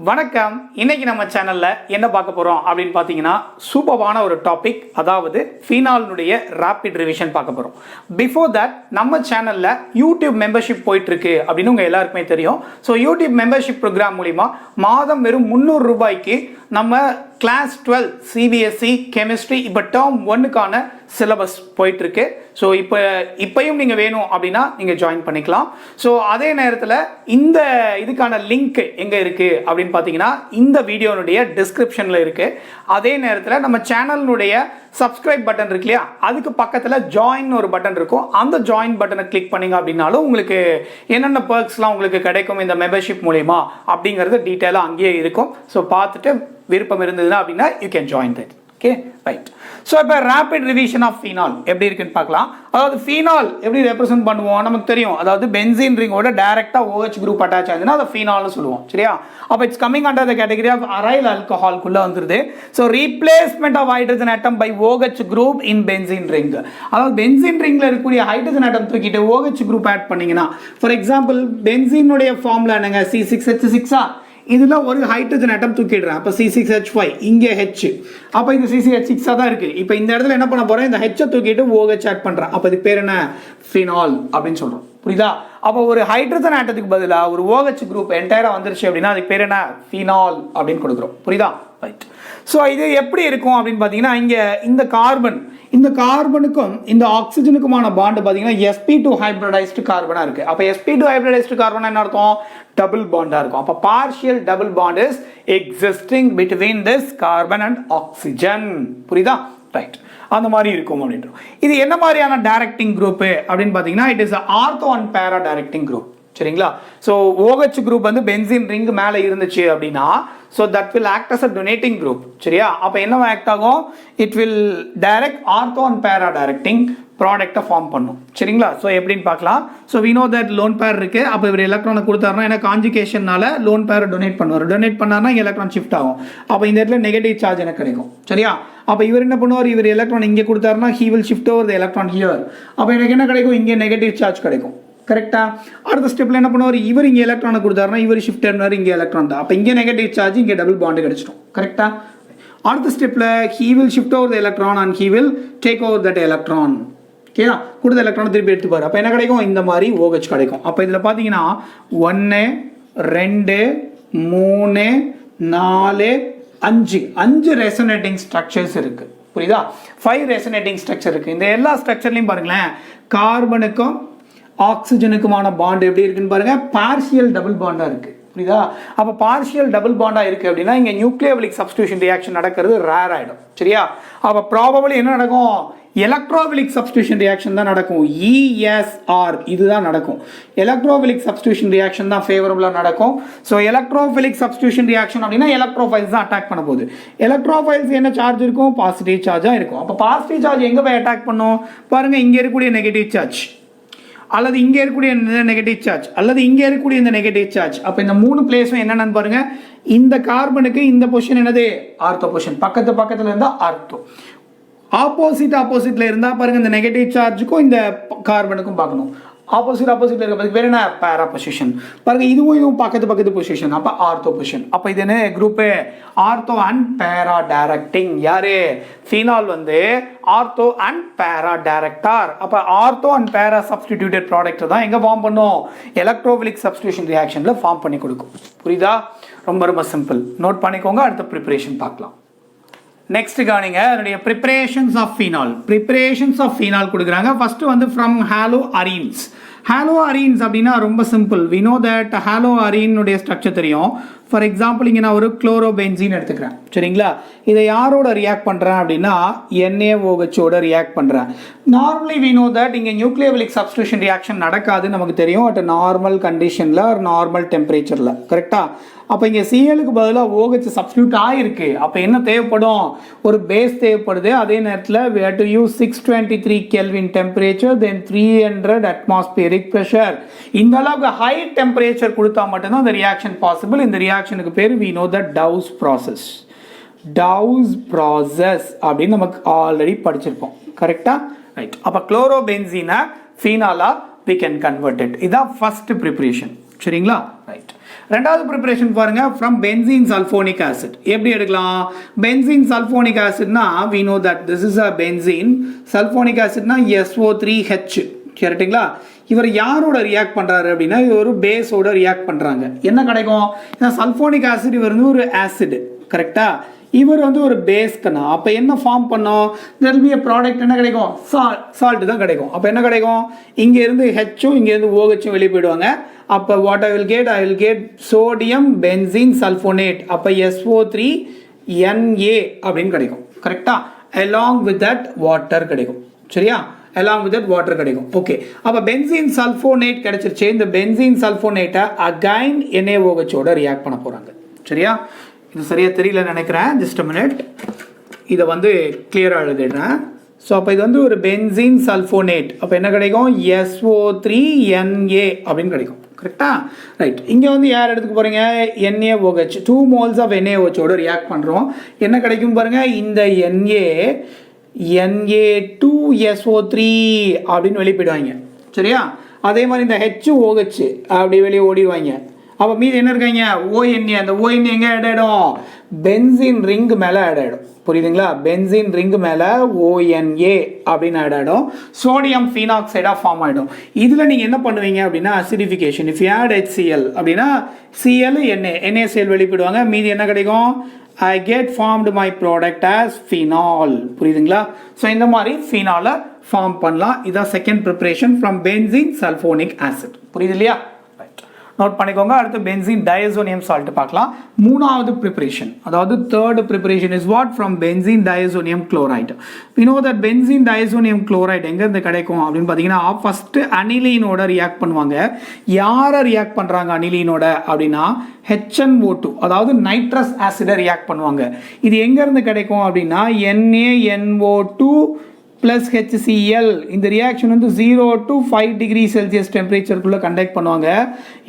வணக்கம். இன்னைக்கு நம்ம சேனல்ல என்ன பார்க்க போறோம் அப்படின்னு பார்த்தீங்கன்னா சூப்பரான ஒரு டாபிக், அதாவது ஃபீனாலினுடைய ரேபிட் ரிவிஷன் பார்க்க போறோம். பிஃபோர் தட் நம்ம சேனல்ல யூடியூப் மெம்பர்ஷிப் போயிட்டு இருக்கு அப்படின்னு உங்க எல்லாருக்குமே தெரியும். ஸோ யூடியூப் மெம்பர்ஷிப் ப்ரோக்ராம் மூலிமா மாதம் வெறும் 300 ரூபாய்க்கு நம்ம கிளாஸ் 12 சிபிஎஸ்சி கெமிஸ்ட்ரி இப்போ டேர்ம் 1க்கான சிலபஸ் போயிட்டு இருக்கு. ஸோ இப்பயும் நீங்கள் வேணும் அப்படின்னா நீங்கள் ஜாயின் பண்ணிக்கலாம். ஸோ அதே நேரத்தில் இந்த இதுக்கான லிங்க் எங்கே இருக்குது அப்படின்னு பார்த்தீங்கன்னா இந்த வீடியோனுடைய டிஸ்கிரிப்ஷனில் இருக்குது. அதே நேரத்தில் நம்ம சேனலினுடைய சப்ஸ்கிரைப் பட்டன் இருக்கு இல்லையா, அதுக்கு பக்கத்தில் ஜாயின் ஒரு பட்டன் இருக்கும். அந்த ஜாயின் பட்டனை கிளிக் பண்ணிங்க அப்படின்னாலும் உங்களுக்கு என்னென்ன பர்க்ஸ்லாம் உங்களுக்கு கிடைக்கும் இந்த மெம்பர்ஷிப் மூலிமா அப்படிங்கிறது டீட்டெயிலாக அங்கேயே இருக்கும். ஸோ பார்த்துட்டு விருப்பம் இருந்ததுன்னா அப்படின்னா you can join that. Okay, right. So இப்போ ரேபிட் ரிவிஷன் ஆஃப் ஃபீனால் எப்படி இருக்குன்னு பார்க்கலாம். அதாவது ஃபீனால் எப்படி ரெப்ரசென்ட் பண்ணுவோம் நமக்கு தெரியும். அதாவது பென்சீன் ரிங்கோட டைரக்டாக OH குரூப் அட்டாச் ஆகுதுன்னா அதை ஃபீனால்னு சொல்லுவோம். சரியா? அப்போ it's coming under the category of aryl ஆல்கஹால்குள்ளே வந்துருது. So replacement of hydrogen atom by OH group in benzene ring. அதாவது பென்சீன் ரிங்கில் இருக்கக்கூடிய ஹைட்ரஜன் ஆட்டம் தூக்கிட்டு OH குரூப் ஆட் பண்ணிங்கன்னா, ஃபார் எக்ஸாம்பிள் பென்சீனுடைய ஃபார்முலா என்னங்க, C6H6. இதில் ஒரு ஹைட்ரஜன் ஆட்டம் தூக்கிடுறேன். அப்போ C6H5, இங்கே H. அப்போ இந்த C6H6 தான் இருக்குது. இப்போ இந்த இடத்துல என்ன பண்ண போகிறேன், இந்த H தூக்கிட்டு OH ஆட் பண்ணுறேன். அப்போ இது பேர் என்ன, ஃபினால் அப்படின்னு சொல்கிறோம். புரியுதா? அப்போ ஒரு ஹைட்ரஜன் ஆட்டத்துக்கு பதிலாக ஒரு OH குரூப் என்டையராக வந்துருச்சு அப்படின்னா அதுக்கு பேர் என்ன, ஃபினால் அப்படின்னு கொடுக்குறோம். புரியுதா? ரைட். ஸோ இது எப்படி இருக்கும் அப்படின்னு பார்த்தீங்கன்னா, இங்கே இந்த கார்பனுக்கும் இந்த ஆக்சிஜனுக்குமான பாண்டு பார்த்தீங்கன்னா sp2 ஹைப்ரிடைஸ்டு கார்பனாக இருக்குது. அப்போ sp2 ஹைப்ரிடைஸ்டு கார்பனா என்ன அர்த்தம், டபுள் பாண்டாக இருக்கும். அப்போ partial double bond is existing between this carbon and oxygen. புரியுதா? ரைட். அந்த மாதிரி இருக்கும் அப்படின்றோம். இது என்ன மாதிரியான டைரக்டிங் குரூப் அப்படின்னு பார்த்தீங்கன்னா, it is ortho and para directing group. சரிங்களா? ஸோ OH குரூப் வந்து பென்சீன் ரிங் மேலே இருந்துச்சு அப்படின்னா, so that will act as a donating group. சரியா? அப்போ என்ன ஆக்ட் ஆகும், it will direct ortho and para directing ப்ராடக்டை ஃபார்ம் பண்ணும். சரிங்களா? ஸோ எப்படின்னு பார்க்கலாம். So we know that lone pair இருக்கு. அப்போ இவர் எலக்ட்ரானை கொடுத்தாருன்னா ஏன்னா கான்ஜுகேஷனால லோன் பேரை டொனேட் பண்ணுவார். டொனேட் பண்ணார்னா எலக்ட்ரான் ஷிஃப்ட் ஆகும். அப்போ இந்த இடத்துல நெகட்டிவ் சார்ஜ் எனக்கு கிடைக்கும். சரியா? அப்போ இவர் என்ன பண்ணுவார், இவர் எலக்ட்ரான் இங்கே கொடுத்தாருன்னா he will shift over the electron here. அப்போ எனக்கு என்ன கிடைக்கும், இங்கே நெகட்டிவ் சார்ஜ் கிடைக்கும். கரெக்டா? அடுத்த ஸ்டெப்பில் என்ன பண்ணுவார், இவர் இங்கே எலக்ட்ரானை கொடுத்தாருன்னா இவர் ஷிஃப்ட் ஆனார், இங்கே எலக்ட்ரான் தான். அப்போ இங்கே நெகட்டிவ் சார்ஜ், இங்கே டபுள் பாண்டு கிடைச்சிடும். கரெக்டா? அடுத்த ஸ்டெப்பில் he will shift over the electron and he will take over that electron. ஓகேயா? கொடுத்த எலக்ட்ரானை திருப்பி எடுத்துப்பார். அப்போ என்ன கிடைக்கும், இந்த மாதிரி OH கிடைக்கும். அப்போ இதில் பார்த்தீங்கன்னா 1 2 3 4 5 ரெசனேட்டிங் ஸ்ட்ரக்சர்ஸ் இருக்கு. புரியுதா? 5 ரெசனேட்டிங் ஸ்ட்ரக்சர் இருக்கு. இந்த எல்லா ஸ்ட்ரக்சர்லையும் பாருங்களேன், கார்பனுக்கும் ஆக்சிஜனுக்குமான பாண்ட் எப்படி இருக்குன்னு பாருங்க, பார்ஷியல் டபுள் பாண்டா இருக்கு. புரியுதா? அப்போ பார்ஷியல் டபுள் பாண்டா இருக்கு அப்படின்னா இங்கே நியூக்ளியோபிலிக் சப்ஸ்டிடியூஷன் ரியாக்ஷன் நடக்கிறது ரேர் ஆயிடும். சரியா? அப்போ ப்ராபபிளி என்ன நடக்கும், எலக்ட்ரோபிலிக் சப்ஸ்டிடியூஷன் ரியாக்ஷன் தான் நடக்கும். ESR இதுதான் நடக்கும். எலக்ட்ரோபிலிக் சப்ஸ்டிடியூஷன் ரியாக்ஷன் தான் ஃபேவரபிளாக நடக்கும். ஸோ எலக்ட்ரோபிலிக் சப்ஸ்டிடியூஷன் ரியாக்ஷன் அப்படின்னா எலக்ட்ரோஃபைல்ஸ் தான் அட்டாக் பண்ண போகுது. எலக்ட்ரோஃபைல்ஸ் என்ன சார்ஜ் இருக்கும், பாசிட்டிவ் சார்ஜாக இருக்கும். அப்போ பாசிட்டிவ் சார்ஜ் எங்கே போய் அட்டாக் பண்ணும் பாருங்க, இங்கே இருக்கக்கூடிய நெகட்டிவ் சார்ஜ் அல்லது இங்கே இருக்கக்கூடிய நெகட்டிவ் சார்ஜ் அல்லது இங்கே இருக்கக்கூடிய இந்த நெகட்டிவ் சார்ஜ். அப்போ இந்த 3 பிளேஸும் என்னென்னு பாருங்க, இந்த கார்பனுக்கு இந்த பொசிஷன் என்னது, ஆர்த்தோ பொசிஷன். பக்கத்தில் இருந்தால் ஆர்த்தோ. ஆப்போசிட்ல இருந்தால் பாருங்க, இந்த நெகட்டிவ் சார்ஜுக்கும் இந்த கார்பனுக்கும் பார்க்கணும். ஆப்போசிட்ல இருக்கிறதுக்கு பேர் என்ன, பேரா பொசிஷன். பாருங்க, இதுவும் பக்கத்து பொசிஷன். அப்போ ஆர்த்தோ பொசிஷன். அப்போ இது என்ன group, ortho and para directing. யாரு, ஃபீனால் வந்து ஆர்த்தோ அண்ட் பேரா டைரக்டார். அப்போ ஆர்த்தோ அண்ட் பேரா சப்ஸ்டிடியூட்டட் ப்ராடக்ட் தான் எங்கே ஃபார்ம் பண்ணும், எலக்ட்ரோபிலிக் சப்ஸ்டிடியூஷன் ரியாக்ஷன்ல ஃபார்ம் பண்ணி கொடுக்கும். புரியுதா? ரொம்ப சிம்பிள். நோட் பண்ணிக்கோங்க. அடுத்த ப்ரிப்பரேஷன் பார்க்கலாம். நெக்ஸ்ட் கவனிங்க, அதனுடைய ப்ரிப்பரேஷன்ஸ் ஆஃப் ஃபீனால் கொடுக்குறாங்க. ஃபர்ஸ்ட் வந்து from halo arenes. Halo arenes அப்படின்னா ரொம்ப simple. We know that halo அரீனுடைய ஸ்ட்ரக்சர் தெரியும். ஃபார் எக்ஸாம்பிள் இங்கே நான் ஒரு குளோரோபென்சீன் எடுத்துக்கிறேன். சரிங்களா? இதை யாரோட ரியாக்ட் பண்ணுறேன் அப்படின்னா NaOHோட ரியாக்ட் பண்ணுறேன். நார்மலி வி நோ தட் இங்கே நியூக்ளியோபிலிக் சப்ஸ்டிடியூஷன் ரியாக்ஷன் நடக்காது நமக்கு தெரியும், அட் நார்மல் கண்டிஷனில் ஒரு நார்மல் டெம்பரேச்சரில். கரெக்டாக? அப்போ இங்கே Clக்கு பதிலாக OH சப்ஸ்டியூட் ஆகிருக்கு. அப்போ என்ன தேவைப்படும், ஒரு பேஸ் தேவைப்படுது. அதே நேரத்தில் we have to use 623 Kelvin temperature, then 300 atmospheric pressure. இந்த அளவுக்கு ஹை டெம்பரேச்சர் கொடுத்தா மட்டும்தான் இந்த ரியாக்ஷன் பாசிபிள். இந்த ரியாக்ஷனுக்கு பேர் we know that Dawes process அப்படின்னு நமக்கு ஆல்ரெடி படிச்சிருப்போம். கரெக்டா? ரைட். அப்போ குளோரோபென்சீனை ஃபீனாலா we can convert it. இதான் ஃபர்ஸ்ட் ப்ரிப்பரேஷன். சரிங்களா? ரைட். ரெண்டாவது ப்ரிப்பரேஷன் பாருங்க ஃப்ரம் பென்சீன் சல்ஃபோனிக் ஆசிட். எப்படி எடுக்கலாம்? பென்சீன் சல்ஃபோனிக் ஆசிட்னா we know that this is a benzene. Sulphonic ஆசிட்னா SO3H. கரெக்டுங்களா? இவர் யாரோட ரியாக்ட் பண்ணுறாரு அப்படின்னா இவர் ஒரு பேஸோட ரியாக்ட் பண்ணுறாங்க. என்ன கிடைக்கும்? சல்ஃபோனிக் ஆசிட் இவர் வந்து ஒரு ஆசிட், கரெக்டா? இவர் வந்து ஒரு பேஸ்க்குனா அப்போ என்ன ஃபார்ம் பண்ணோம்? There will be a product. என்ன கிடைக்கும்? சால்ட் தான் கிடைக்கும். அப்போ என்ன கிடைக்கும்? இங்கேருந்து ஹெச்சும் இங்கேருந்து OHும் வெளியே போயிடுவாங்க. அப்போ what I will get sodium benzene sulphonate. அப்போ SO3Na அப்படின்னு கிடைக்கும், கரெக்டா? அலாங் வித் தட் வாட்டர் கிடைக்கும். சரியா? along with that water கிடைக்கும். ஓகே, அப்போ பென்சீன் சல்ஃபோனேட் கிடைச்சிருச்சு. இந்த பென்சீன் சல்ஃபோனேட்டை அகைன் NaOH ஓட ரியாக்ட் பண்ண போகிறாங்க. சரியா? இது சரியாக தெரியல நினைக்கிறேன். ஜஸ்ட் மினிட், இதை வந்து கிளியராக எழுதிடுறேன். ஸோ அப்போ இது வந்து ஒரு பென்சீன் சல்ஃபோனேட். அப்போ என்ன கிடைக்கும்? SO3Na அப்படின்னு கிடைக்கும், கரெக்டா? ரைட். இங்கே வந்து யார் எடுத்துக்க போகிறீங்க? NaOH. 2 moles ஆஃப் NaOH ஓட ரியாக்ட் பண்ணுறோம். என்ன கிடைக்கும் பாருங்கள்? இந்த Na2SO3 அப்படின்னு வெளியே போயிடுவாங்க. சரியா? அதே மாதிரி இந்த HOH அப்படி வெளியே ஓடிடுவாங்க. அப்போ மீது என்ன இருக்காங்க? ONA. அந்த ONA எங்கே ஆட் ஆகிடும்? பென்சீன் ரிங் மேலே ஆட் ஆகிடும். புரியுதுங்களா? பென்சீன் ரிங் மேலே ONA அப்படின்னு ஆட் ஆகிடும். சோடியம் ஃபீனாக்சைடாக ஃபார்ம் ஆகிடும். இதில் நீங்கள் என்ன பண்ணுவீங்க அப்படின்னா acidification. If you add HCl அப்படின்னா Cl NaCl வெளியிடுவாங்க. மீதி என்ன கிடைக்கும்? I get formed my product as phenol. புரியுதுங்களா? ஸோ இந்த மாதிரி ஃபீனாலை ஃபார்ம் பண்ணலாம். இதான் second preparation from benzene sulphonic acid. புரியுது இல்லையா? ரைட், நோட் பண்ணிக்கோங்க. அடுத்து பென்சீன் டயசோனியம் சால்ட் பார்க்கலாம். மூணாவது ப்ரிப்பரேஷன், அதாவது third preparation is what? From benzene diazonium chloride. we know that benzene diazonium chloride எங்கேருந்து கிடைக்கும் அப்படின்னு பார்த்தீங்கன்னா ஃபஸ்ட்டு அனிலீனோட ரியாக்ட் பண்ணுவாங்க. யாரை ரியாக்ட் பண்ணுறாங்க அனிலீனோட அப்படின்னா HNO2, அதாவது நைட்ரஸ் ஆசிடை ரியாக்ட் பண்ணுவாங்க. இது எங்கேருந்து கிடைக்கும் அப்படின்னா NaNO2 plus HCl. இந்த ரியாக்ஷன் வந்து 0 to 5 degree Celsius டெம்பரேச்சருக்குள்ளே கண்டக்ட் பண்ணுவாங்க.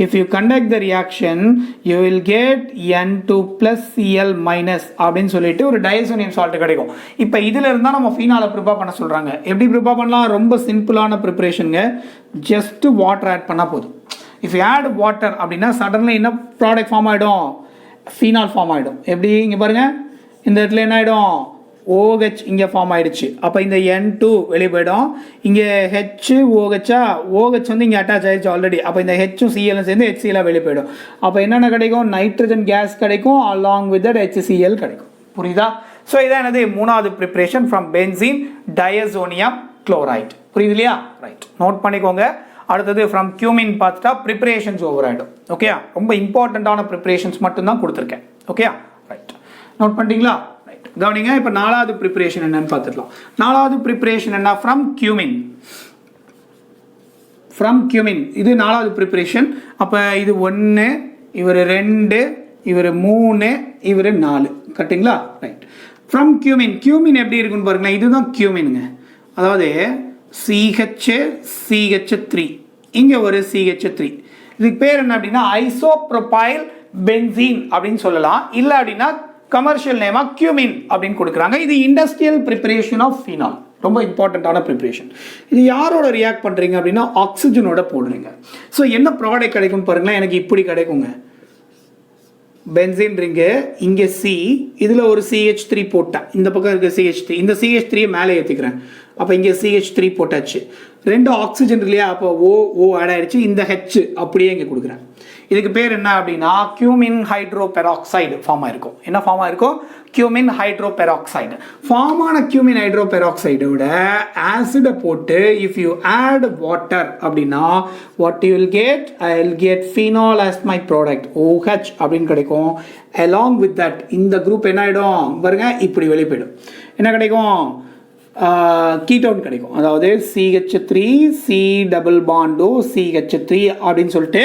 If you conduct the reaction you will get N2 plus Cl minus அப்படின்னு சொல்லிட்டு ஒரு டயசோனியம் சால்ட் கிடைக்கும். இப்போ இதில் இருந்தால் நம்ம ஃபீனாலை ப்ரிப்பேர் பண்ண சொல்கிறாங்க. எப்படி ப்ரிப்பேர் பண்ணலாம்? ரொம்ப சிம்பிளான ப்ரிப்பரேஷனுங்க. ஜஸ்ட் வாட்டர் ஆட் பண்ணால் போதும். இஃப் யூ ஆட் வாட்டர் அப்படின்னா சடன்லி என்ன ப்ராடக்ட் ஃபார்ம் ஆகிடும்? ஃபீனால் ஃபார்ம் ஆகிடும். எப்படி? இங்கே பாருங்கள், இந்த இடத்துல என்ன ஆகிடும்? OH இங்கே ஃபார்ம் ஆகிடுச்சு. அப்போ இந்த N2 வெளியே போயிடும். இங்கே OH வந்து இங்கே அட்டாச் ஆகிடுச்சு ஆல்ரெடி. அப்போ இந்த Hம் Cl சேர்ந்து HCl வெளியே போயிடும். அப்போ என்னென்ன கிடைக்கும்? நைட்ரஜன் கேஸ் கிடைக்கும், அலாங் வித் தட் HCl கிடைக்கும். புரியுதா? ஸோ இதான் என்னது? மூணாவது preparation from benzene diazonium chloride. புரியுது இல்லையா? ரைட், நோட் பண்ணிக்கோங்க. அடுத்தது ஃப்ரம் கியூமின் பார்த்துட்டா ப்ரிப்பரேஷன்ஸ் ஓவர் ஆகிடும். ஓகே, ரொம்ப இம்பார்ட்டண்ட்டான ப்ரிப்பரேஷன்ஸ் மட்டும்தான் கொடுத்துருக்கேன். ஓகே, ரைட், நோட் பண்ணிட்டீங்களா? ரைட், கவனிங்க. இப்போ நாலாவது ப்ரிப்பரேஷன் என்னன்னு பார்த்துக்கலாம். நாலாவது ப்ரிப்பரேஷன் என்ன? From cumin. ஃப்ரம் கியூமின் இது நாலாவது ப்ரிப்பரேஷன். அப்போ இது 1, இவர் 2, இவர் 3, இவர் 4, கரெக்டுங்களா? ரைட். From cumin. கியூமின் எப்படி இருக்குன்னு பாருங்களேன். இதுதான் கியூமினுங்க. அதாவது CH3, இங்கே ஒரு CH3. இதுக்கு பேர் என்ன அப்படின்னா ஐசோப்ரோபைல் பென்சீன் அப்படின்னு சொல்லலாம். இல்லை அப்படின்னா கமர்ஷியல் நேமாக கியூமின் அப்படின்னு கொடுக்குறாங்க. இது இண்டஸ்ட்ரியல் ப்ரிப்பரேஷன் ஆஃப் ஃபீனால். ரொம்ப இம்பார்ட்டண்ட்டான ப்ரிப்பரேஷன். இது யாரோட ரியாக்ட் பண்ணுறீங்க அப்படின்னா ஆக்சிஜனோட போடுறீங்க. ஸோ என்ன ப்ராடக்ட் கிடைக்கும் பாருங்களேன். எனக்கு இப்படி கிடைக்குங்க. பென்சீன் ரிங்கு, இங்கே C, இதில் ஒரு CH3 போட்டேன். இந்த பக்கம் இருக்க CH3, இந்த CH3 மேலே ஏற்றிக்கிறேன். அப்போ இங்கே CH3 போட்டாச்சு. 2 ஆக்சிஜன் இல்லையா? அப்போ O ஆட் ஆயிடுச்சு. இந்த H அப்படியே இங்கே கொடுக்குறேன். இதுக்கு பேர் என்ன அப்படின்னா கியூமின் ஹைட்ரோ பெராக்சைடு ஃபார்ம் ஆயிருக்கும். என்ன ஃபார்ம் ஆயிருக்கும்? Cumin hydro peroxide. ஃபார்ம் ஆன கியூமின் ஹைட்ரோ பெராக்சைடோட ஆசிடை போட்டு இஃப் யூ ஆட் வாட்டர் அப்படின்னா what you will get? I will get phenol as my product, OH அப்படின்னு கிடைக்கும். அலாங் வித் தட் இந்த குரூப் என்ன ஆகிடும் பாருங்க, இப்படி வெளியே போயிடும். என்ன கிடைக்கும்? கீட்டோன் கிடைக்கும். அதாவது CH3 C டபுள் பாண்டோ CH3 அப்படின்னு சொல்லிட்டு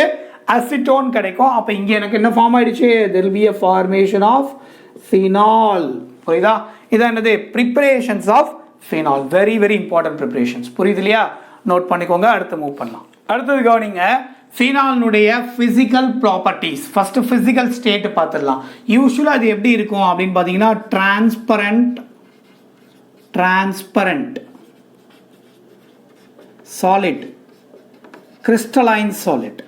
அசிட்டோன் கிடைக்கும். அப்போ இங்கே எனக்கு என்ன ஃபார்ம் ஆயிடுச்சு? there will be a formation of phenol. புரியுதா? இதான் என்னது? Preparations of phenol. Very very important preparations. புரியுது இல்லையா? நோட் பண்ணிக்கோங்க. அடுத்து மூவ் பண்ணலாம். அடுத்தது கவனிங்க, ஃபீனாலுடைய physical properties. First physical state பார்த்துடலாம். யூஸ்வலாக அது எப்படி இருக்கும் அப்படின்னு பார்த்தீங்கன்னா டிரான்ஸ்பரண்ட் சாலிட், கிறிஸ்டலைன் சாலிட்.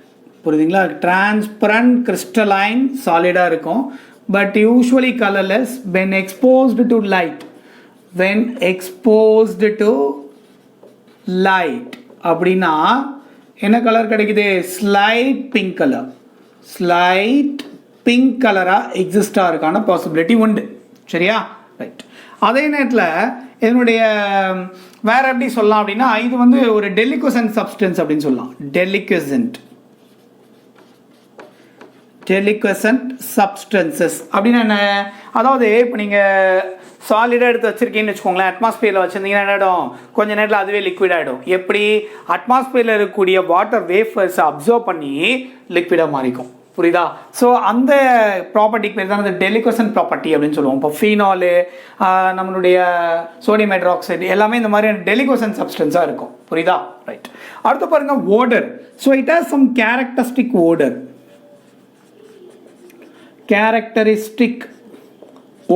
புரியுதுங்களா? டிரான்ஸ்பரண்ட் கிறிஸ்டலைன் சாலிடாக இருக்கும், but usually colourless when exposed to light. when exposed to light அப்படின்னா என்ன கலர் கிடைக்குது? Slight pink colour. Slight pink கலராக எக்ஸிஸ்டாக இருக்கான பாசிபிலிட்டி உண்டு. சரியா? ரைட். அதே நேரத்தில் இதனுடைய வேற எப்படி சொல்லலாம் அப்படின்னா, இது வந்து ஒரு டெலிகுசன்ட் சப்ஸ்டன்ஸ் அப்படின்னு சொல்லலாம். டெலிகுசன்ட் சப்ஸ்டன்சஸ் அப்படின்னா என்ன? அதாவது இப்போ நீங்கள் சாலிடாக எடுத்து வச்சுருக்கீங்கன்னு வச்சுக்கோங்களேன், அட்மாஸ்பியரில் வச்சுருந்தீங்கன்னா என்ன ஆகிடும்? கொஞ்ச நேரத்தில் அதுவே லிக்விட் ஆகிடும். எப்படி? அட்மாஸ்பியரில் இருக்கக்கூடிய வாட்டர் வேஃபர்ஸை அப்சர்வ் பண்ணி லிக்விடாக மாறிக்கும். புரியுதா? ஸோ அந்த ப்ராப்பர்ட்டிக்கு பேர் தான் அந்த டெலிகுசன்ட் ப்ராப்பர்ட்டி அப்படின்னு சொல்லுவோம். இப்போ ஃபீனாலு, நம்மளுடைய சோடியம் ஹைட்ராக்சைடு எல்லாமே இந்த மாதிரியான டெலிகுசன்ட் சப்ஸ்டன்ஸாக இருக்கும். புரியுதா? ரைட். அடுத்து பாருங்கள் odour. So it has some characteristic odour. Characteristic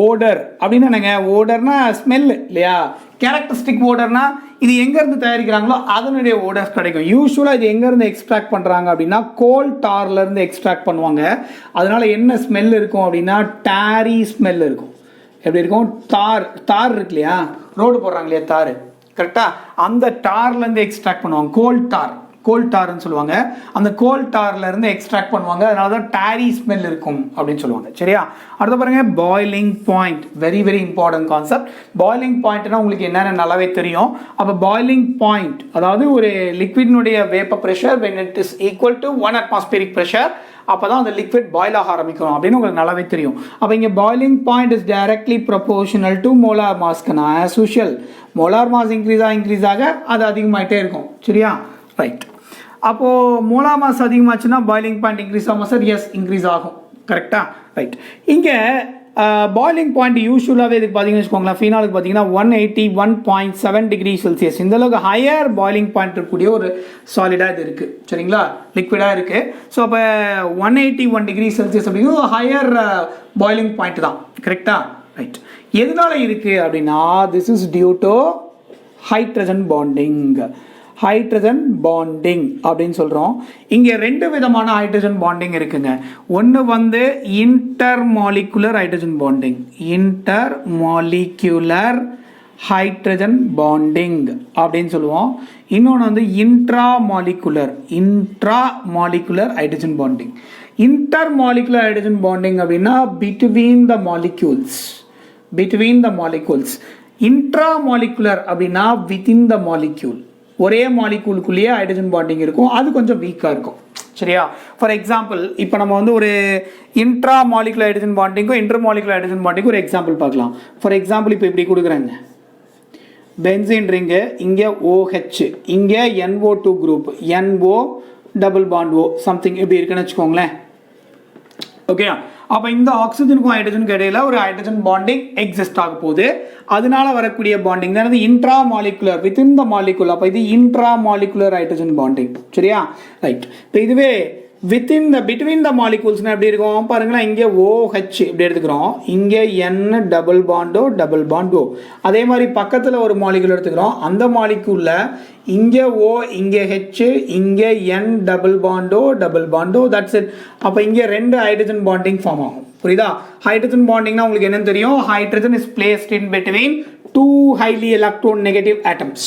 odour அப்படின்னா என்னங்க? ஓடர்னா ஸ்மெல் இல்லையா? கேரக்டரிஸ்டிக் ஓடர்னா இது எங்கேருந்து தயாரிக்கிறாங்களோ அதனுடைய ஓடர்ஸ் கிடைக்கும். யூஸ்வலாக இது எங்கேருந்து எக்ஸ்ட்ராக்ட் பண்ணுறாங்க அப்படின்னா கோல் டார்லேருந்து எக்ஸ்ட்ராக்ட் பண்ணுவாங்க. அதனால என்ன ஸ்மெல் இருக்கும் அப்படின்னா டாரி ஸ்மெல் இருக்கும். எப்படி இருக்கும்? தார் இருக்கு இல்லையா, ரோடு போடுறாங்க இல்லையா தார், கரெக்டாக அந்த டார்லேருந்து எக்ஸ்ட்ராக்ட் பண்ணுவாங்க. கோல் டார்ன்னு சொல்லுவாங்க. அந்த கோல் டார்லேருந்து எக்ஸ்ட்ராக்ட் பண்ணுவாங்க. அதனால தான் டாரி ஸ்மெல் இருக்கும் அப்படின்னு சொல்லுவாங்க. சரியா? அடுத்த பாருங்க boiling point. Very very important concept. Boiling பாயிண்ட்னா உங்களுக்கு என்னென்ன நல்லாவே தெரியும். அப்போ பாய்லிங் பாயிண்ட் அதாவது ஒரு லிக்விட்னுடைய vapour pressure when it is equal to 1 atmospheric pressure, அப்போ தான் அந்த லிக்விட் பாயில் ஆக ஆரம்பிக்கும் அப்படின்னு உங்களுக்கு நல்லாவே தெரியும். அப்போ இங்கே boiling point is directly proportional to molar மாஸ்க்குனா as usual molar mass increase ஆக அது அதிகமாகிட்டே இருக்கும். சரியா? ரைட். அப்போது மோலார் மாஸ் அதிகமாச்சுன்னா பாய்லிங் பாயிண்ட் இன்க்ரீஸ் ஆகும் சார்? எஸ், இன்க்ரீஸ் ஆகும். கரெக்டாக? ரைட். இங்கே பாய்லிங் பாயிண்ட் யூஸ்வலாகவே இதுக்கு பார்த்தீங்கன்னு வச்சுக்கோங்களேன், ஃபீனாலுக்கு பார்த்தீங்கன்னா 181.7 டிகிரி செல்சியஸ். இந்த அளவுக்கு ஹையர் பாய்லிங் பாயிண்ட் இருக்கக்கூடிய ஒரு சாலிடாக இது இருக்குது. சரிங்களா? லிக்விடாக இருக்குது. ஸோ அப்போ 181 டிகிரி செல்சியஸ் அப்படிங்கிறது ஒரு ஹையர் பாய்லிங் பாயிண்ட் தான். கரெக்டாக? ரைட். எதனால இருக்குது அப்படின்னா this is due to hydrogen bonding. Hydrogen bonding அப்படின்னு சொல்கிறோம். இங்கே 2 விதமான ஹைட்ரஜன் பாண்டிங் இருக்குங்க. ஒன்று வந்து intermolecular hydrogen bonding. Intermolecular hydrogen bonding அப்படின்னு சொல்லுவோம். இன்னொன்று வந்து intramolecular hydrogen bonding. Intermolecular hydrogen bonding அப்படின்னா பிட்வீன் த மாலிக்யூல்ஸ். இன்ட்ராமாலிகுலர் அப்படின்னா வித்தின் த மாலிக்யூல். ஒரே மாலிகூலுக்குள்ளேயே ஹைட்ரஜன் பாண்டிங் இருக்கும். அது கொஞ்சம் வீக்காக இருக்கும். சரியா? ஃபார் எக்ஸாம்பிள் இப்போ நம்ம வந்து ஒரு இன்ட்ரா மாலிகுலர் ஹைட்ரஜன் பாண்டிங்கும் இன்டர் மாலிகுலர் ஹைட்ரஜன் பாண்டிங்கும் ஒரு எக்ஸாம்பிள் பார்க்கலாம். ஃபார் எக்ஸாம்பிள் இப்போ இப்படி கொடுக்குறாங்க, பென்சீன் ரிங்கு, இங்கே OH, இங்கே NO2 group, NO double bond O something இப்படி இருக்குன்னு வச்சுக்கோங்களேன். ஓகே, அப்போ இந்த ஆக்சிஜனுக்கும் ஹைட்ரஜனுக்கும் இடையில ஒரு ஹைட்ரஜன் பாண்டிங் எக்ஸிஸ்ட் ஆக போகுது. அதனால வரக்கூடிய பாண்டிங் தான் intra molecular within the molecule. அப்போ இது இன்ட்ரா மாலிகுலர் ஹைட்ரஜன் பாண்டிங். சரியா? ரைட். இப்போ இதுவே பிட்வீன் த மாலிகூல்ஸ்னா எப்படி இருக்கும் பாருங்களேன். இங்கே OH இப்படி எடுத்துக்கிறோம், இங்கே N டபுள் பாண்டோ. அதே மாதிரி பக்கத்தில் ஒரு மாலிகூல் எடுத்துக்கிறோம். அந்த மாலிகூல்ல இங்கே O, இங்கே H, இங்கே N double Pandu. That's it. அப்போ இங்கே 2 ஹைட்ரஜன் பாண்டிங் ஃபார்ம் ஆகும். புரியுதா? ஹைட்ரஜன் பாண்டிங்னா உங்களுக்கு என்னன்னு தெரியும்? Hydrogen is placed in between 2 highly electron negative atoms.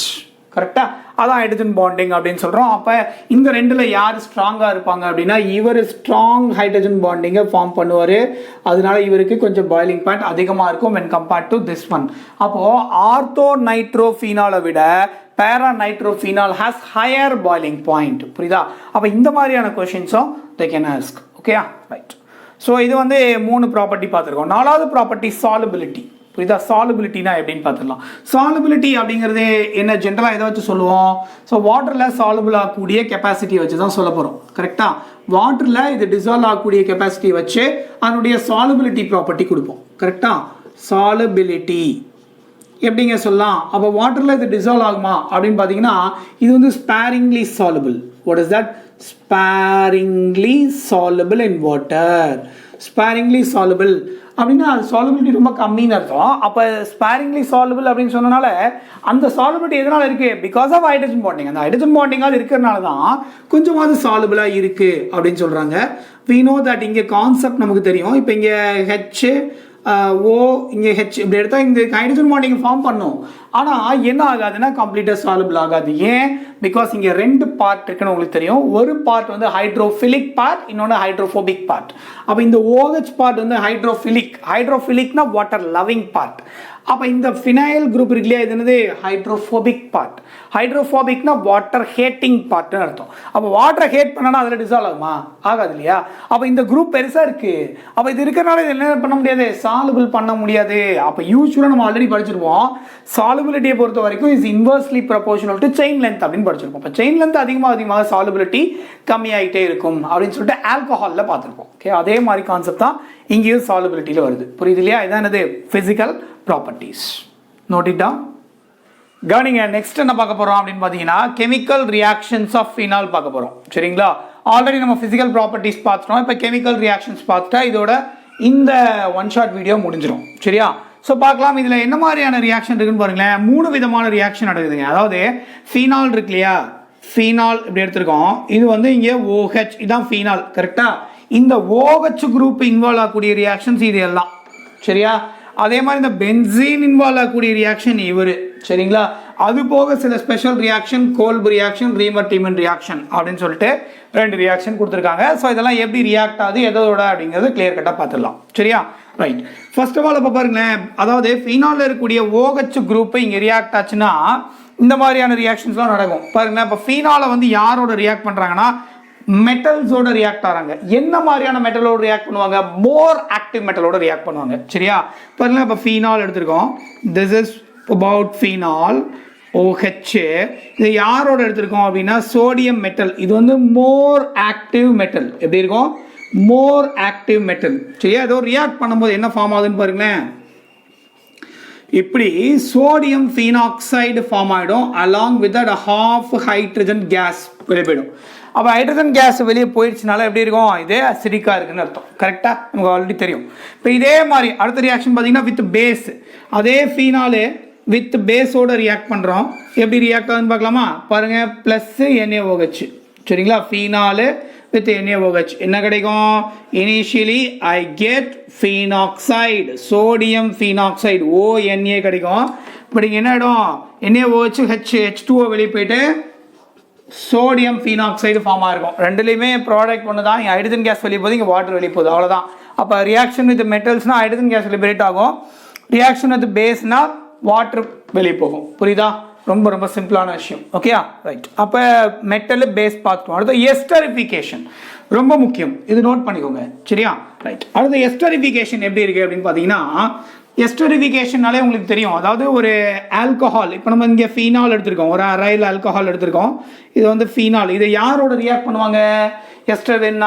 கரெக்டா? அதான் ஹைட்ரஜன் பாண்டிங் அப்படின்னு சொல்கிறோம். அப்போ இந்த 2ல் யார் ஸ்ட்ராங்காக இருப்பாங்க அப்படின்னா இவர் ஸ்ட்ராங் ஹைட்ரஜன் பாண்டிங்கை ஃபார்ம் பண்ணுவார். அதனால இவருக்கு கொஞ்சம் பாய்லிங் பாயிண்ட் அதிகமாக இருக்கும் when compared to this one. அப்போது ஆர்த்தோ நைட்ரோஃபீனாலை விட பேரா நைட்ரோஃபீனால் ஹாஸ் ஹையர் பாய்லிங் பாயிண்ட். புரியுதா? அப்போ இந்த மாதிரியான கொஷின்ஸும் they can ask. Okay, right. So இது வந்து 3 ப்ராப்பர்ட்டி பார்த்துருக்கோம். 4வது ப்ராப்பர்ட்டி சாலிபிலிட்டி. புரியுதா? சாலிபிலிட்டினா எப்படின்னு பார்த்துடலாம். சாலிபிலிட்டி அப்படிங்கிறது என்ன? ஜென்ரலாக எதை வச்சு சொல்லுவோம்? ஸோ வாட்டரில் சாலிபிள் ஆகக்கூடிய கெப்பாசிட்டி வச்சு தான் சொல்ல போகிறோம். கரெக்டாக? வாட்டரில் இது டிசால்வ் ஆகக்கூடிய கெப்பாசிட்டி வச்சு அதனுடைய சாலிபிலிட்டி ப்ராப்பர்ட்டி கொடுப்போம். கரெக்டாக? சாலிபிலிட்டி எப்படிங்க சொல்லலாம்? அப்போ வாட்டரில் இது டிசால்வ் ஆகுமா அப்படின்னு பார்த்தீங்கன்னா இது வந்து sparingly soluble. What is that? Sparingly soluble in water. Sparingly soluble அப்படின்னா அது சாலுபிலிட்டி ரொம்ப கம்மின்னு அர்த்தம். அப்போ ஸ்பேரிங்லி சாலுபிள் அப்படின்னு சொன்னனால அந்த சாலுபிலிட்டி எதனால் இருக்குது? Because of hydrogen bonding. அந்த ஹைட்ரஜன் பாண்டிங்காக இருக்கிறனால தான் கொஞ்சமாவது சாலுபிளாக இருக்குது அப்படின்னு சொல்கிறாங்க. we know that இங்கே கான்செப்ட் நமக்கு தெரியும். இப்போ இங்கே ஹெச் ஓ இங்கே ஹெச் இப்படி எடுத்தால் இந்த ஹைட்ரஜன் பாண்டிங் ஃபார்ம் பண்ணும். ஆனால் என்ன ஆகாதுன்னா கம்ப்ளீட்டாக சாலுபிள் ஆகாது. ஏன்? பிகாஸ் இங்கே ரெண்டு பார்ட் இருக்குன்னு உங்களுக்கு தெரியும். ஒரு பார்ட் வந்து ஹைட்ரோஃபிலிக் பார்ட், இன்னொன்று ஹைட்ரோஃபோபிக் பார்ட். அப்போ இந்த OH பார்ட் வந்து ஹைட்ரோஃபிலிக்னா வாட்டர் லவ்விங் பார்ட். அப்போ இந்த ஃபினைல் குரூப் இருக்கு இல்லையா, இது என்னது ஹைட்ரோஃபோபிக் பார்ட். ஹைட்ரோஃபோபிக்னா வாட்டர் ஹேட்டிங் பார்ட்னு அர்த்தம். அப்போ வாட்டரை ஹேட் பண்ணனா அதில் டிசால்வ் ஆகுமா? ஆகாது இல்லையா? அப்போ இந்த குரூப் பெருசாக இருக்குது. அப்போ இது இருக்கிறனால இது என்ன பண்ண முடியாது? சாலுபிள் பண்ண முடியாது. அப்போ யூஸ்வலாக நம்ம ஆல்ரெடி படிச்சிருப்போம், சாலுபிலிட்டியை பொறுத்த வரைக்கும் is inversely proportional to chain length அப்படின்னு படிச்சிருப்போம். இப்போ செயின் லென்த் அதிகமாக சாலுபிலிட்டி கம்மியாகிட்டே இருக்கும் அப்படின்னு சொல்லிட்டு ஆல்கஹாலில் பார்த்துருப்போம். ஓகே, அதே மாதிரி கான்செப்ட் தான் இங்கேயும் சாலுபிலிட்டியில் வருது. புரியுது இல்லையா? இதான் என்னது? Physical properties. Note it down. கவனிங்க, நெக்ஸ்ட் என்ன பார்க்க போகிறோம் அப்படின்னு பார்த்தீங்கன்னா கெமிக்கல் ரியாக்ஷன்ஸ் ஆஃப் ஃபினால் பார்க்க போகிறோம். சரிங்களா? ஆல்ரெடி நம்ம ஃபிசிக்கல் ப்ராப்பர்ட்டிஸ் பார்த்துட்டோம். இப்போ கெமிக்கல் ரியாக்ஷன்ஸ் பார்த்துட்டா இதோட இந்த ஒன் ஷாட் வீடியோ முடிஞ்சிடும். சரியா? ஸோ பார்க்கலாம் இதில் என்ன மாதிரியான ரியாக்ஷன் இருக்குன்னு பாருங்களேன். 3 விதமான ரியாக்ஷன் நடக்குதுங்க. அதாவது ஃபீனால் இருக்கு இல்லையா, ஃபீனால் இப்படி எடுத்திருக்கோம். இது வந்து இங்கே OH, இதுதான் ஃபீனால். கரெக்டாக? இந்த OH குரூப் இன்வால்வ் ஆகக்கூடிய ரியாக்ஷன்ஸ் இது எல்லாம். சரியா? அதே மாதிரி இந்த பென்சீன் இன்வால்வ் ஆகக்கூடிய ரியாக்ஷன் இவர். சரிங்களா? அது போக சில special reaction, Kolbe reaction, Reimer Tiemann reaction அப்படின்னு சொல்லிட்டு 2 ரியாக்ஷன் கொடுத்துருக்காங்க. ஸோ இதெல்லாம் எப்படி ரியாக்ட் ஆகுது எதோட அப்படிங்கிறது கிளியர் கட்டாக பார்த்துடலாம். சரியா? ரைட். ஃபர்ஸ்ட் ஆஃப் ஆல் இப்போ பாருங்களேன், அதாவது ஃபீனாலில் இருக்கக்கூடிய OH குரூப் இங்கே ரியாக்ட் ஆச்சுன்னா இந்த மாதிரியான ரியாக்ஷன்ஸ்லாம் நடக்கும். பாருங்களேன், இப்போ ஃபீனாலை வந்து யாரோட ரியாக்ட் பண்ணுறாங்கன்னா மெட்டல்ஸோட ரியாக்ட் ஆகிறாங்க. என்ன மாதிரியான மெட்டலோட ரியாக்ட் பண்ணுவாங்க? மோர் ஆக்டிவ் மெட்டலோட ரியாக்ட் பண்ணுவாங்க. சரியா? பாருங்க, இப்போ ஃபீனால் எடுத்திருக்கோம். This is about phenol OH. இது யாரோட எடுத்திருக்கோம் அப்படின்னா சோடியம் மெட்டல். இது வந்து மோர் ஆக்டிவ் மெட்டல். எப்படி இருக்கும்? மோர் ஆக்டிவ் மெட்டல். சரியா? ஏதோ ரியாக்ட் பண்ணும்போது என்ன ஃபார்ம் ஆகுதுன்னு பாருங்களேன். இப்படி சோடியம் ஃபீனாக்சைடு ஃபார்ம் ஆகிடும். Along with that half hydrogen case வெளியே போயிடும். அப்போ ஹைட்ரஜன் கேஸ் வெளியே போயிடுச்சுனால எப்படி இருக்கும்? இதே அசிடிக்காக இருக்குன்னு அர்த்தம். கரெக்டாக? நமக்கு ஆல்ரெடி தெரியும். இப்போ இதே மாதிரி அடுத்த ரியாக்ஷன் பார்த்தீங்கன்னா வித் பேஸ். அதே ஃபீனாலே வித் பேஸோட ரியாக்ட் பண்ணுறோம். எப்படி ரியாக்ட் ஆகுதுன்னு பார்க்கலாமா? பாருங்கள், ப்ளஸ் NaOH. சரிங்களா? ஃபீனாலு வித் NaOH என்ன கிடைக்கும்? Initially I get phenoxide, sodium phenoxide ONA கிடைக்கும். பட் இங்கே என்ன ஆகிடும்? NaOH H2O வெளியே போயிட்டு சோடியம் ஃபீனாக்சைடு ஃபார்ம் ஆகிருக்கும். ரெண்டுலேயுமே ப்ராடக்ட் ஒன்று தான். இங்கே ஹைட்ரஜன் கேஸ் வெளியே போகுது, இங்கே வாட்டர் வெளியே போகுது, அவ்வளோதான். அப்போ ரியாக்ஷன் வித் மெட்டல்ஸ்னால் ஹைட்ரஜன் கேஸ் லிபரேட் ஆகும். ரியாக்ஷன் வித் பேஸ்னால் வாட்டர் வெளியே போகும். புரியுதா? ரொம்ப ரொம்ப சிம்பிளான விஷயம். ஓகேயா? ரைட். அப்போ மெட்டல் பேஸ் பார்த்துட்டோம். அடுத்து எஸ்டரிஃபிகேஷன் ரொம்ப முக்கியம், இது நோட் பண்ணிக்கோங்க. சரியா? ரைட். அடுத்து எஸ்டரிஃபிகேஷன் எப்படி இருக்குது அப்படின்னு பார்த்தீங்கன்னா, எஸ்டரிஃபிகேஷன்னாலே உங்களுக்கு தெரியும். அதாவது ஒரு ஆல்கஹால், இப்போ நம்ம இங்கே ஃபீனால் எடுத்திருக்கோம், ஒரு அரைல் ஆல்கஹால் எடுத்திருக்கோம். இது வந்து ஃபீனால். இதை யாரோட ரியாக்ட் பண்ணுவாங்க? எஸ்டர் என்ன?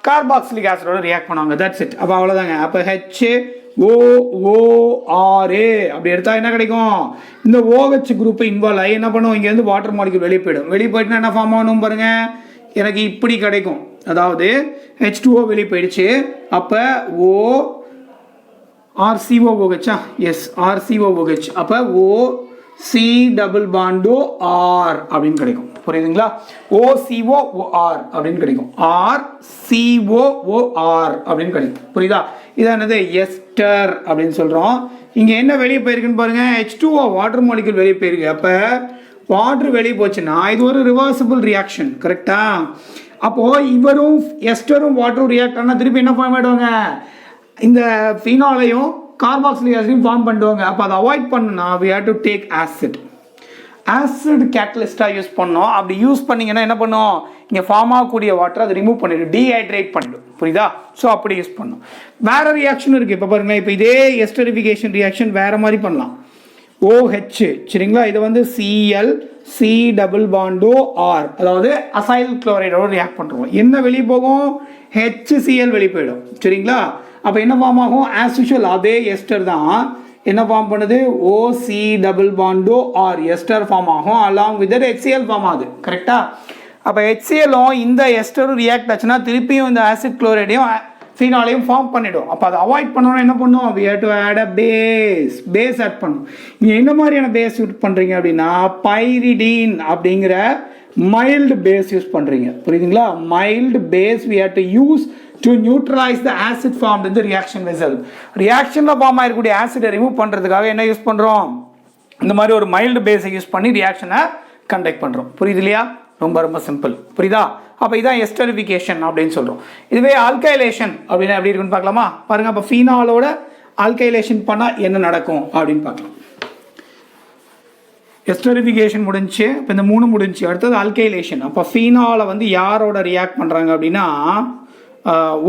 கார்பாக்சிலிக் ஆசிடோட ரியாக்ட் பண்ணுவாங்க. That's it. அப்போ அவ்வளோதாங்க. அப்போ HOOR அப்படி எடுத்தால் என்ன கிடைக்கும்? இந்த OH குரூப்பை இன்வால்வ் ஆகி என்ன பண்ணுவோம்? இங்கேருந்து வாட்டர் மாலிக்யூல் வெளியே போயிடும். வெளியே போயிட்டுனா என்ன ஃபார்ம் ஆகணும் பாருங்கள். எனக்கு இப்படி கிடைக்கும். அதாவது H2O வெளியே போயிடுச்சு. அப்போ RCOOH. Yes, RCOOH. அப்போ OC டபுள் பாண்டோ R அப்படின்னு கிடைக்கும். புரியுதுங்களா? OCOOR அப்படின்னு கிடைக்கும். RCOOR அப்படின்னு கிடைக்கும். புரியுதா? இதான் என்னது? எஸ்டர் அப்படின்னு சொல்கிறோம். இங்கே என்ன வெளியே போயிருக்குன்னு பாருங்கள். H2O வாட்டர் மாலிக்யூல் வெளியே போயிருக்கு. அப்போ வாட்டர் வெளியே போச்சுன்னா இது ஒரு ரிவர்சிபிள் ரியாக்ஷன். கரெக்டா? அப்போது இவரும் எஸ்டரும் வாட்டரும் ரியாக்ட் ஆனால் திருப்பி என்ன ஃபார்ம் ஆகிடுவாங்க? இந்த ஃபீனாலையும் கார்பாக்சிலிக் ஆசிடையும் ஃபார்ம் பண்ணுவாங்க. அப்போ அதை அவாய்ட் பண்ணுன்னா we have to take acid. Acid கேட்டலிஸ்டாக யூஸ் பண்ணோம். அப்படி யூஸ் பண்ணிங்கன்னா என்ன பண்ணும்? இங்கே ஃபார்ம் ஆகக்கூடிய வாட்டர் அதை ரிமூவ் பண்ணிவிடும், டீஹைட்ரேட் பண்ணிடும். புரியுதா? ஸோ அப்படி யூஸ் பண்ணணும். வேறு ரியாக்ஷன் இருக்குது. இப்போ பாருங்கள், இப்போ இதே எஸ்டரிஃபிகேஷன் ரியாக்ஷன் வேறு மாதிரி பண்ணலாம். OH. சரிங்களா? இது வந்து Cl C டபுள் பாண்டோ R, அதாவது அசைல் குளோரைடோட ரியாக்ட் பண்ணுறோம். என்ன வெளியே போகும்? HCl வெளியே போயிடும். சரிங்களா? அப்போ என்ன ஃபார்ம் ஆகும்? ஆஸ் யூஷுவல் அதே எஸ்டர் தான் என்ன ஃபார்ம் பண்ணுது? OC டபுள் பாண்டோ R எஸ்டர் ஃபார்ம் ஆகும். அலாங் வித் HCl ஃபார்ம் ஆகுது. கரெக்டாக? அப்போ HClலும் இந்த எஸ்டரும் ரியாக்ட் ஆச்சுன்னா திருப்பியும் இந்த ஆசிட் குளோரைடையும் ஃபீனாலையும் ஃபார்ம் பண்ணிடும். அப்போ அதை அவாய்ட் பண்ணோன்னா என்ன பண்ணும், we have to add a base add பண்ணும். நீங்கள் என்ன மாதிரியான பேஸ் யூஸ் பண்ணுறீங்க அப்படின்னா பைரிடீன் அப்படிங்கிற மைல்டு பேஸ் யூஸ் பண்ணுறீங்க. புரியுதுங்களா? Mild base we have to use to neutralize the acid formed in the reaction vessel. ரியாக்ஷனில் ஃபார்ம் ஆகிருக்கக்கூடிய ஆசிடை ரிமூவ் பண்ணுறதுக்காக என்ன யூஸ் பண்ணுறோம், இந்த மாதிரி ஒரு மைல்டு பேஸை யூஸ் பண்ணி ரியாக்ஷனை கண்டக்ட் பண்ணுறோம். புரியுது இல்லையா? ரொம்ப ரொம்ப சிம்பிள். புரியுதா? அப்போ இதான் எஸ்டரிஃபிகேஷன் அப்படின்னு சொல்கிறோம். இதுவே ஆல்கைலேஷன் அப்படின்னா எப்படி இருக்குன்னு பார்க்கலாமா? பாருங்கள், அப்போ ஃபீனாலோட ஆல்கைலேஷன் பண்ணால் என்ன நடக்கும் அப்படின்னு பார்க்கலாம். எஸ்டரிஃபிகேஷன் முடிஞ்சு, இப்போ இந்த 3 முடிஞ்சு, அடுத்தது ஆல்கைலேஷன். அப்போ ஃபீனாலை வந்து யாரோட ரியாக்ட் பண்ணுறாங்க அப்படின்னா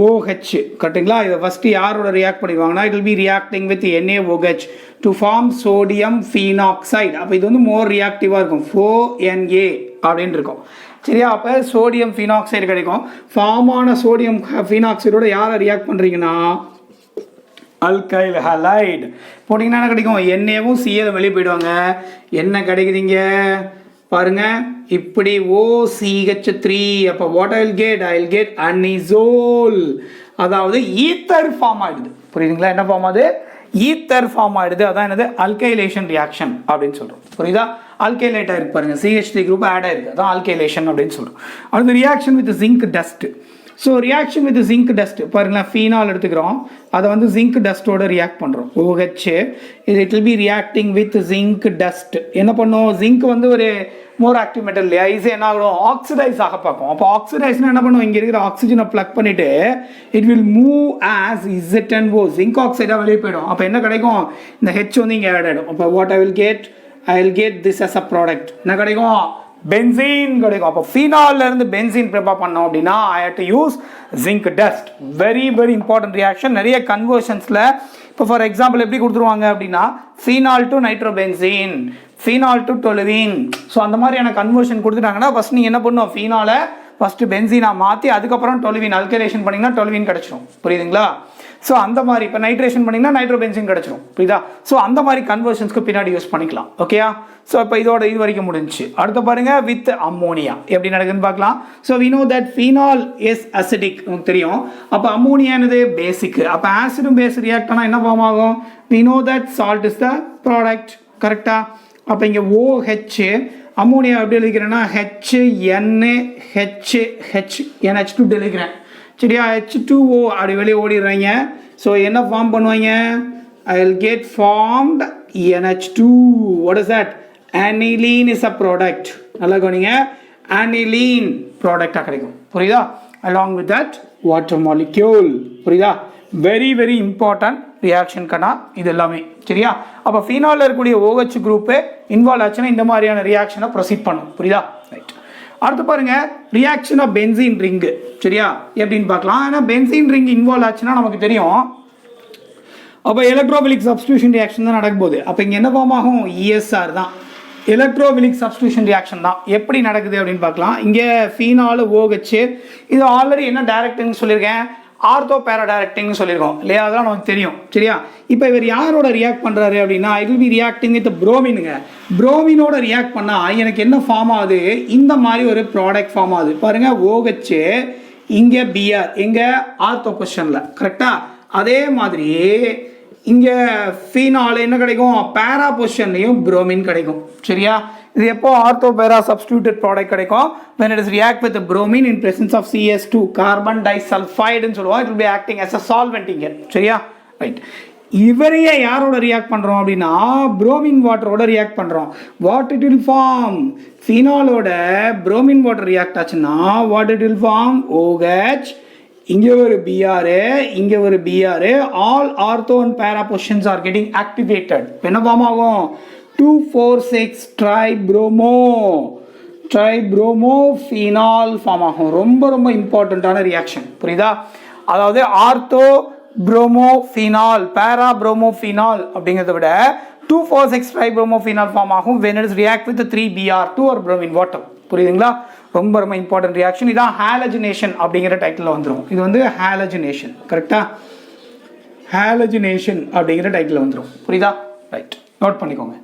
OH, கரெக்டுங்களா? இதை ஃபஸ்ட்டு யாரோட ரியாக்ட் பண்ணிடுவாங்கன்னா it will be reacting with NaOH to form sodium phenoxide. அப்போ இது வந்து மோர் ரியாக்டிவாக இருக்கும், 4Na அப்படின்னு இருக்கும். சரியா? அப்போ சோடியம் ஃபீனாக்சைடு கிடைக்கும். ஃபார்ம் ஆன சோடியம் ஃபீனாக்சைடோட யாரை ரியாக்ட் பண்ணுறீங்கன்னா அல்கைல் ஹலைடு போட்டிங்கன்னா என்ன கிடைக்கும், NAவும் CL வெளியே போயிடுவாங்க. என்ன கிடைக்குதுங்க பாருங்க, இப்படி OCH3. அப்போ what I will get anisole, அதாவது ஈத்தர் ஃபார்ம் ஆயிடுது. புரியுதுங்களா? என்ன ஃபார்ம் ஆகுது, ஈத்தர் ஃபார்ம் ஆயிடுது. அதான் என்னது அல்கைலேஷன் ரியாக்ஷன் அப்படின்னு சொல்றோம். புரியுதா? அல்கைலேட் ஆயிருக்கு பாருங்க, CH3 குரூப் ஆட் ஆயிருக்கு, அதான் அல்கைலேஷன் அப்படின்னு சொல்றோம். அடுத்து reaction with zinc dust. So reaction with zinc dust பாருங்களேன், ஃபீனால் எடுத்துக்கிறோம், அதை வந்து ஜிங்க் டஸ்ட்டோட ரியாக்ட் பண்ணுறோம். OH இது it will be reacting with zinc dust. என்ன பண்ணும், ஜிங்க் வந்து ஒரு மோர் ஆக்டிவ் மெட்டல் இல்லையா, இது என்ன ஆகும், ஆக்சிடைஸ் ஆக பார்க்கும். அப்போ ஆக்சிடைஸ்னா என்ன பண்ணுவோம், இங்கே இருக்கிற ஆக்சிஜனை ப்ளக் பண்ணிட்டு it will move as ZnO, zinc ஆக்சைடாக வெளியே போயிடும். அப்போ என்ன கிடைக்கும், இந்த H வந்து இங்கே ஆட் ஆகிடும். அப்போ what I will get this as a product, என்ன கிடைக்கும், பென்சீன் கிடைக்கும். அப்போ ஃபீனால்ல இருந்து பென்சீன் ப்ரிப்பேர் பண்ணோம் அப்படின்னா I have to use zinc dust. Very very important reaction. நிறைய கன்வர்ஷன்ஸில் இப்போ ஃபார் எக்ஸாம்பிள் எப்படி கொடுத்துருவாங்க அப்படின்னா phenol to nitrobenzene, phenol to toluene. So அந்த மாதிரியான கன்வர்ஷன் கொடுத்துட்டாங்கன்னா ஃபஸ்ட் நீங்கள் என்ன பண்ணணும், ஃபீனாலை ஃபஸ்ட்டு பென்சீனாக மாற்றி அதுக்கப்புறம் டொலுவீன் அல்கைலேஷன் பண்ணிங்கன்னா டொலுவீன் கிடச்சிடும். புரியுதுங்களா? ஸோ அந்த மாதிரி இப்போ நைட்ரேஷன் பண்ணிங்கன்னா நைட்ரோபென்சீன் கிடச்சிடும். புரியுதா? ஸோ அந்த மாதிரி கன்வர்ஷன்ஸ்க்கு பின்னாடி யூஸ் பண்ணிக்கலாம். ஓகேயா? ஸோ இப்போ இதோட இது வரைக்கும் முடிஞ்சு. அடுத்து பாருங்க வித் அம்மோனியா எப்படி நடக்குதுன்னு பார்க்கலாம். So we know that phenol is acidic, உங்களுக்கு தெரியும். அப்போ அம்மோனியானது பேசிக். அப்போ ஆசிடும் பேஸ் ரியாக்ட் ஆனால் என்ன ஃபார்ம் ஆகும், we know that salt is the product. கரெக்டா? அப்போ இங்கே OH அம்மோனியா எப்படி எழுதிக்கிறேன்னா NH2 எழுதிக்கிறேன். சரியா? H2O அப்படி வெளியே ஓடிடுறாங்க. ஸோ என்ன ஃபார்ம் பண்ணுவாங்க, ஐ will get formed NH2. What is that, aniline is a product. நல்லா கவனிங்க, aniline ப்ராடக்டாக கிடைக்கும். புரியுதா? along with that water molecule. புரியுதா? வெரி வெரி இம்பார்ட்டன்ட் ரியாக்ஷனுக்கான இது எல்லாமே. சரியா? அப்போ ஃபீனாலில் இருக்கக்கூடிய OH குரூப்பு இன்வால்வ் ஆச்சுன்னா இந்த மாதிரியான ரியாக்ஷனை ப்ரொசீட் பண்ணும். புரியுதா? ரைட். அடுத்து பாருங்க ரியாக்ஷன் ஆஃப் பென்சீன் ரிங்கு. சரியா? எப்படின்னு பார்க்கலாம். ஏன்னா பென்சீன் ரிங் இன்வால்வ் ஆச்சுன்னா நமக்கு தெரியும், அப்போ எலக்ட்ரோபிலிக் சப்ஸ்டியூஷன் ரியாக்ஷன் தான் நடக்கும் போது. அப்போ இங்கே என்ன ஃபார்ம் ஆகும், ESR தான், எலக்ட்ரோபிலிக் சப்ஸ்டியூஷன் ரியாக்ஷன் தான். எப்படி நடக்குது அப்படின்னு பார்க்கலாம். இங்கே ஃபீனால் OH இது ஆல்ரெடி என்ன டைரக்ட்னு சொல்லியிருக்கேன், ஆர்த்தோ பேரா டைரக்டிங்னு சொல்லியிருக்கோம் இல்லையா, அதெல்லாம் நமக்கு தெரியும். சரியா? இப்போ இவர் யாரோட ரியாக்ட் பண்ணுறாரு அப்படின்னா it will be reacting with ப்ரோமினுங்க. ப்ரோமினோட ரியாக்ட் பண்ணால் எனக்கு என்ன ஃபார்ம் ஆகுது, இந்த மாதிரி ஒரு ப்ராடக்ட் ஃபார்ம் ஆகுது. பாருங்க OH இங்கே Br எங்கே ஆர்த்தோ பொசிஷனில். கரெக்டாக? அதே மாதிரி இங்கே ஃபீனால் என்ன கிடைக்கும், பேரா பொசிஷன்லையும் ப்ரோமின் கிடைக்கும். சரியா? இது எப்போ ஆர்த்தோ பேரா சப்ஸ்டியூட்டட் ப்ராடக்ட் கிடைக்கும், when it is react with the bromine in presence of CS2 carbon டைசல்ஃபைடுன்னு சொல்லுவோம். it will be acting as a solvent இங்கே. சரியா? ரைட். இவரையே யாரோட ரியாக்ட் பண்ணுறோம் அப்படின்னா புரோமின் வாட்டரோட ரியாக்ட் பண்ணுறோம். வாட் இட் வில் ஃபார்ம், ஃபீனாலோட புரோமின் வாட்டர் ரியாக்ட் ஆச்சுன்னா what it will form, OH இங்கே ஒரு Br இங்கே ஒரு Br, all ortho and para positions are getting activated. என்ன ஃபார்ம் ஆகும், 2,4,6 ட்ரைப்ரோமோ ஃபீனால் ஃபார்ம் ஆகும். ரொம்ப ரொம்ப இம்பார்ட்டண்ட்டான ரியாக்ஷன். புரியுதா? அதாவது ஆர்த்தோ புரோமோஃபீனால் பேரா புரோமோஃபீனால் அப்படிங்கிறத விட 2,4,6 ட்ரைப்ரோமோஃபீனால் ஃபார்ம் ஆகும் when it is react with the 3Br2 or bromine water. புரியுதுங்களா? ரொம்ப ரொம்ப இம்பார்ட்டன்ட் ரியாக்ஷன். இதான் ஹாலஜினேஷன் அப்படிங்கிற டைட்டில் வந்துடும். இது வந்து ஹாலஜினேஷன். கரெக்டா? ஹாலஜினேஷன் அப்படிங்கிற டைட்டில் வந்துடும். புரியுதா? ரைட். நோட் பண்ணிக்கோங்க.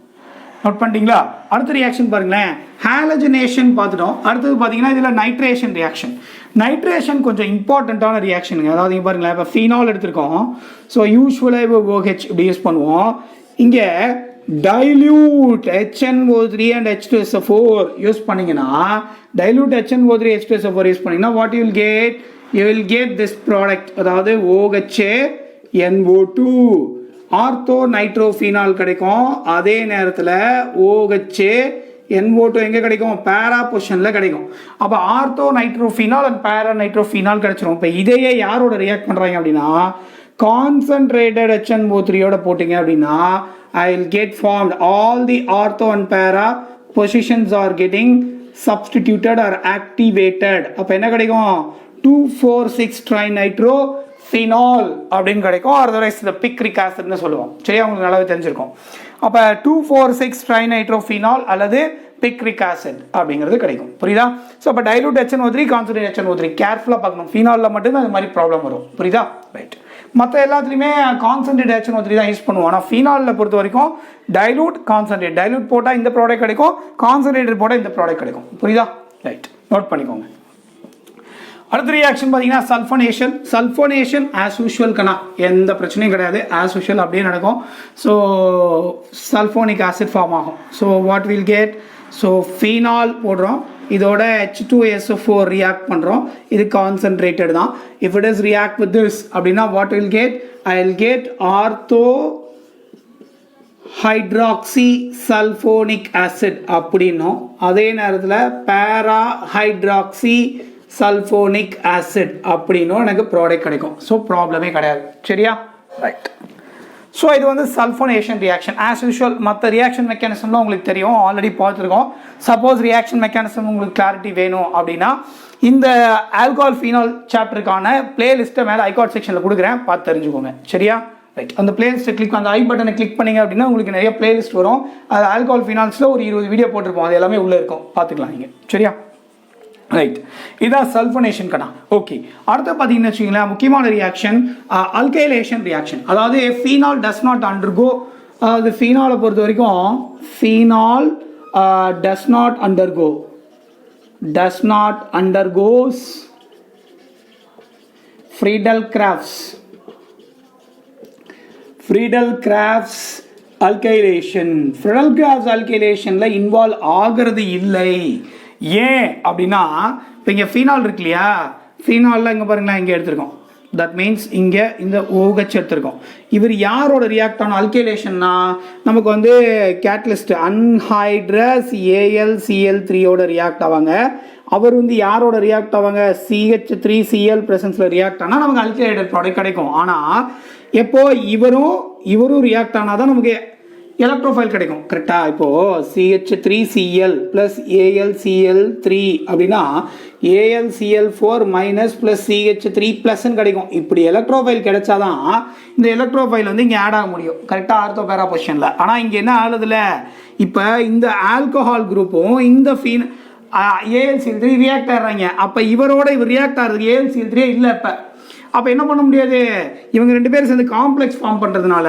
நோட் பண்ணிட்டீங்களா? அடுத்த ரியாக்ஷன் பாருங்களேன். ஹாலஜினேஷன் பார்த்துட்டோம். அடுத்தது பார்த்தீங்கன்னா இதில் நைட்ரேஷன் ரியாக்ஷன். நைட்ரேஷன் கொஞ்சம் இம்பார்ட்டண்ட்டான ரியாக்ஷனுங்க. அதாவது இங்கே பாருங்களேன், இப்போ ஃபீனால் எடுத்திருக்கோம். ஸோ யூஸ்வலாக இப்போ OH இப்படி யூஸ் பண்ணுவோம். இங்கே dilute HNO3 and H2SO4 use பண்ணிங்கன்னா, dilute HNO3 H2SO4 யூஸ் பண்ணிங்கன்னா what you will get this product, அதாவது OHA NO2 ஆர்த்தோ நைட்ரோஃபீனால் கிடைக்கும். அதே நேரத்தில் OHA NO2 எங்கே கிடைக்கும்? பேரா பொசிஷனில் கிடைக்கும். அப்போ ஆர்த்தோ நைட்ரோஃபீனால் அண்ட் பேரா நைட்ரோஃபீனால் கிடைச்சிரும். இப்போ இதையே யாரோட ரியாக்ட் பண்ணுறாங்க அப்படின்னா, கான்சன்ட்ரேட்டட் HNO3யோட போட்டிங்க அப்படின்னா I will get formed all the ortho and para positions are getting substituted or activated. அப்போ என்ன கிடைக்கும்? 2,4,6 trinitrophenol அப்படின்னு கிடைக்கும். அதர்வைஸ் இந்த பிக்ரிக் ஆசிட்னு சொல்லுவோம். சரியா, உங்களுக்கு நல்லாவே தெரிஞ்சிருக்கும். அப்போ 2,4,6 trinitrophenol அல்லது பிக்ரிக் ஆசிட் அப்படிங்கிறது கிடைக்கும். புரியுதா? ஸோ அப்போ டைலூட் HNO3 கான்சன்ட்ரேட் HNO3 கேர்ஃபுல்லாக பார்க்கணும். ஃபீனாலில் மட்டும்தான் அது மாதிரி ப்ராப்ளம் வரும். புரியுதா? ரைட். மற்ற எல்லாத்துலேயுமே கான்சன்ட்ரேட் HNO3 தான் யூஸ் பண்ணுவோம். ஆனால் ஃபீனாலில் பொறுத்த வரைக்கும் டைலூட் கான்சன்ட்ரேட், டைலூட் போட்டால் இந்த ப்ராடக்ட் கிடைக்கும், கான்சன்ட்ரேட்டட் போட்டால் இந்த ப்ராடக்ட் கிடைக்கும். புரியுதா? ரைட், நோட் பண்ணிக்கோங்க. அடுத்த ரியாக்ஷன் பார்த்தீங்கன்னா சல்ஃபோனேஷன். சல்ஃபோனேஷன் ஆஸ் யூஷுவல் கண்ணா, எந்த பிரச்சனையும் கிடையாது, ஆஸ் யூஷுவல் அப்படியே நடக்கும். ஸோ சல்ஃபோனிக் ஆசிட் ஃபார்ம் ஆகும். So what will get? So phenol போடுறோம், இதோட H2SO4 ரியாக்ட் பண்ணுறோம். இது கான்சன்ட்ரேட்டட் தான். If it is react with this அப்படின்னா what will get? I will get ortho hydroxy sulphonic acid அப்படின்னும், அதே நேரத்தில் பேரா ஹைட்ராக்சி சல்ஃபோனிக் ஆசிட் அப்படின்னும் எனக்கு ப்ராடக்ட் கிடைக்கும். ஸோ ப்ராப்ளமே கிடையாது. சரியா? ரைட். ஸோ இது வந்து சல்ஃபோனேஷன் ரியாக்ஷன். ஆஸ் யூஷுவல் மற்ற ரியாக்ஷன் மெக்கானிசம்லாம் உங்களுக்கு தெரியும், ஆல்ரெடி பார்த்துருக்கோம். சப்போஸ் ரியாக்ஷன் மெக்கானிசம் உங்களுக்கு கிளாரிட்டி வேணும் அப்படின்னா இந்த ஆல்கஹால் ஃபீனால் சாப்டருக்கான பிளேலிஸ்ட்டை மேலே ஐகார்ட் செக்ஷனில் கொடுக்குறேன், பார்த்து தெரிஞ்சுக்கோங்க. சரியா? ரைட். அந்த பிளேலிஸ்ட்டை கிளிக், அந்த ஐ பட்டனை கிளிக் பண்ணிங்க அப்படின்னா உங்களுக்கு நிறைய பிளேலிஸ்ட் வரும். அது ஆல்கஹால் ஃபீனால்ஸில் ஒரு 20 வீடியோ போட்டிருப்போம், அது எல்லாமே உள்ளே இருக்கும், பார்த்துக்கலாம் நீங்கள். சரியா? ரைட். இதான் சல்ஃபோனேஷன் கணா. ஓகே, அடுத்து பார்த்தீங்கன்னு வச்சுக்கோங்களேன், முக்கியமான ரியாக்ஷன் அல்கைலேஷன் ரியாக்ஷன். அதாவது ஃபீனால் டஸ் நாட் அண்டர்கோ, அதாவது ஃபீனாலை பொறுத்த வரைக்கும் phenol does not undergoes Friedel-Crafts alkylation. Friedel-Crafts அல்கைலேஷனில் இன்வால்வ் ஆகிறது இல்லை. ஏன் அப்படின்னா, இப்போ இங்கே ஃபீனால் இருக்கு இல்லையா, ஃபீனாலில் இங்கே பாருங்களேன், இங்கே எடுத்திருக்கோம். தட் மீன்ஸ் இங்கே இந்த OH எடுத்திருக்கோம். இவர் யாரோட ரியாக்ட் ஆன அல்கைலேஷன்னா, நமக்கு வந்து கேட்டலிஸ்ட் அன்ஹைட்ரஸ் AlCl3யோட ரியாக்ட் ஆவாங்க. அவர் வந்து யாரோட ரியாக்ட் ஆவாங்க? CH3Cl ப்ரெசன்ஸில் ரியாக்ட் ஆனால் நமக்கு அல்கைலேட்டட் ப்ராடக்ட் கிடைக்கும். ஆனால் எப்போ இவரும் ரியாக்ட் ஆனால் தான் நமக்கு எலக்ட்ரோஃபைல் கிடைக்கும். கரெக்டாக? இப்போது CH3Cl ப்ளஸ் AlCl3 அப்படின்னா AlCl4 மைனஸ் ப்ளஸ் CH3 ப்ளஸ்ன்னு கிடைக்கும். இப்படி எலக்ட்ரோஃபைல் கிடைச்சாதான் இந்த எலக்ட்ரோஃபைல் வந்து இங்கே ஆட் ஆக முடியும். கரெக்டாக? ஆர்த்தோ பேரா பொசிஷனில். ஆனால் இங்கே என்ன ஆகுதுல, இப்போ இந்த ஆல்கஹால் குரூப்பும் இந்த AlCl3 ரியாக்ட் ஆகிறாங்க. அப்போ இவர் ரியாக்ட் ஆகிறதுக்கு AlCl3 இல்லை. அப்போ என்ன பண்ண முடியாது, இவங்க ரெண்டு பேரும் சேர்ந்து காம்ப்ளெக்ஸ் ஃபார்ம் பண்ணுறதுனால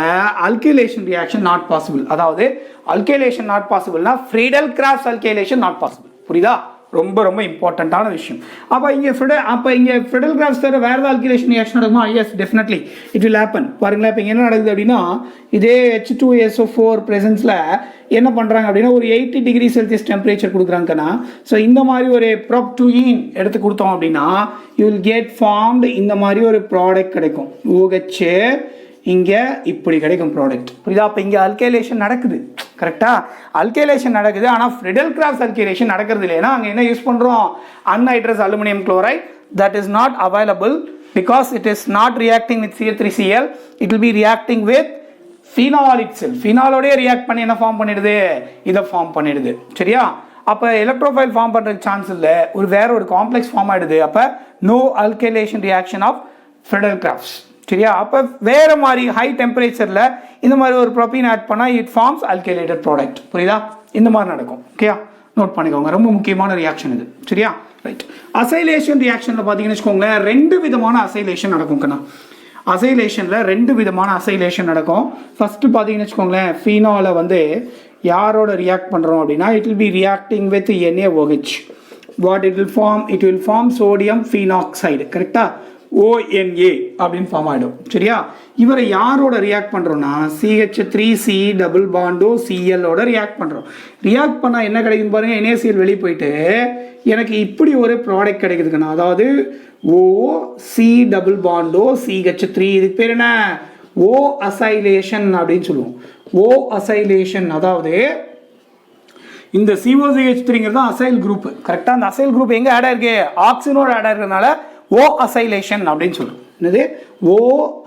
அல்கைலேஷன் ரியாக்ஷன் நாட் பாசிபிள். அதாவது அல்கைலேஷன் நாட் பாசிபிள்னா Friedel-Crafts அல்கைலேஷன் நாட் பாசிபிள். புரியுதா? ரொம்ப ரொம்ப இம்பார்ட்டண்ட்டான விஷயம். அப்போ இங்கே Friedel-Crafts தவிர வேறு ஏதாவது அல்கைலேஷன் ரியாக்ஷன் நடக்குமா? Yes, definitely it will happen. பாருங்களேன், இப்போ என்ன நடக்குது அப்படின்னா, இதே H2SO4 ப்ரெசன்ஸில் என்ன பண்ணுறாங்க அப்படின்னா ஒரு 80 டிகிரி செல்சியஸ் டெம்பரேச்சர் கொடுக்குறாங்கன்னா, ஸோ இந்த மாதிரி ஒரு ப்ராப்-2ஈன் எடுத்து கொடுத்தோம் அப்படின்னா யூ வில் கெட் ஃபார்ம்டு இந்த மாதிரி ஒரு ப்ராடக்ட் கிடைக்கும். OH இங்கே இப்படி கிடைக்கும் ப்ராடக்ட். புரியுதா? அப்போ இங்கே அல்கைலேஷன் நடக்குது. கரெக்டாக? அல்கைலேஷன் நடக்குது, ஆனால் Friedel-Crafts அல்கைலேஷன் நடக்கிறது இல்லைன்னா அங்கே என்ன யூஸ் பண்ணுறோம்? Anhydrous aluminium chloride. That is not available because it is not reacting with CH3Cl. It will be reacting with phenol itself. ஃபீனாலோடய ரியாக்ட் பண்ணி என்ன ஃபார்ம் பண்ணிடுது? இதை ஃபார்ம் பண்ணிடுது. சரியா? அப்போ எலக்ட்ரோஃபைல் ஃபார்ம் பண்ணுறதுக்கு சான்ஸ் இல்லை, வேற ஒரு காம்ப்ளெக்ஸ் ஃபார்ம் ஆகிடுது. அப்போ no alkylation reaction of Friedel-Crafts. சரியா? அப்போ வேறு மாதிரி ஹை டெம்பரேச்சரில் இந்த மாதிரி ஒரு ப்ரோப்பீன் ஆட் பண்ணால் இட் ஃபார்ம்ஸ் அல்கைலேட்டட் ப்ராடக்ட். புரியுதா? இந்த மாதிரி நடக்கும். ஓகேயா? நோட் பண்ணிக்கோங்க, ரொம்ப முக்கியமான ரியாக்ஷன் இது. சரியா? ரைட். அசைலேஷன் ரியாக்ஷனில் பார்த்தீங்கன்னு வச்சுக்கோங்களேன், 2 விதமான அசைலேஷன் நடக்கும்க்கண்ணா. அசைலேஷனில் 2 விதமான அசைலேஷன் நடக்கும். ஃபஸ்ட்டு பார்த்தீங்கன்னு வச்சுக்கோங்களேன், ஃபீனாலை வந்து யாரோட ரியாக்ட் பண்ணுறோம் அப்படின்னா it will be reacting with NaOH. what it will form sodium phenoxide. கரெக்டா? ONA அப்படின்னு ஃபார்ம் ஆகிடும். சரியா? இவரை யாரோட ரியாக்ட் பண்ணுறோம்னா CH3C டபுள் பாண்டோ Clோட ரியாக்ட் பண்ணுறோம். ரியாக்ட் பண்ணால் என்ன கிடைக்குன்னு பாருங்கள். NaCl வெளியே போயிட்டு எனக்கு இப்படி ஒரு ப்ராடக்ட் கிடைக்குதுக்கண்ணா. அதாவது OC டபுள் பாண்டோ CH3. இதுக்கு பேர் என்ன? O அசைலேஷன் அப்படின்னு சொல்லுவோம். O அசைலேஷன். அதாவது இந்த COCH3ங்கிறது தான் அசைல் குரூப். கரெக்டாக? அந்த அசைல் குரூப் எங்கே ஆட் ஆயிருக்கு? ஆக்சிஜனோட ஆட் ஆயிருக்கிறதுனால O அசைலேஷன் அப்படின்னு சொல்றோம். என்னது? O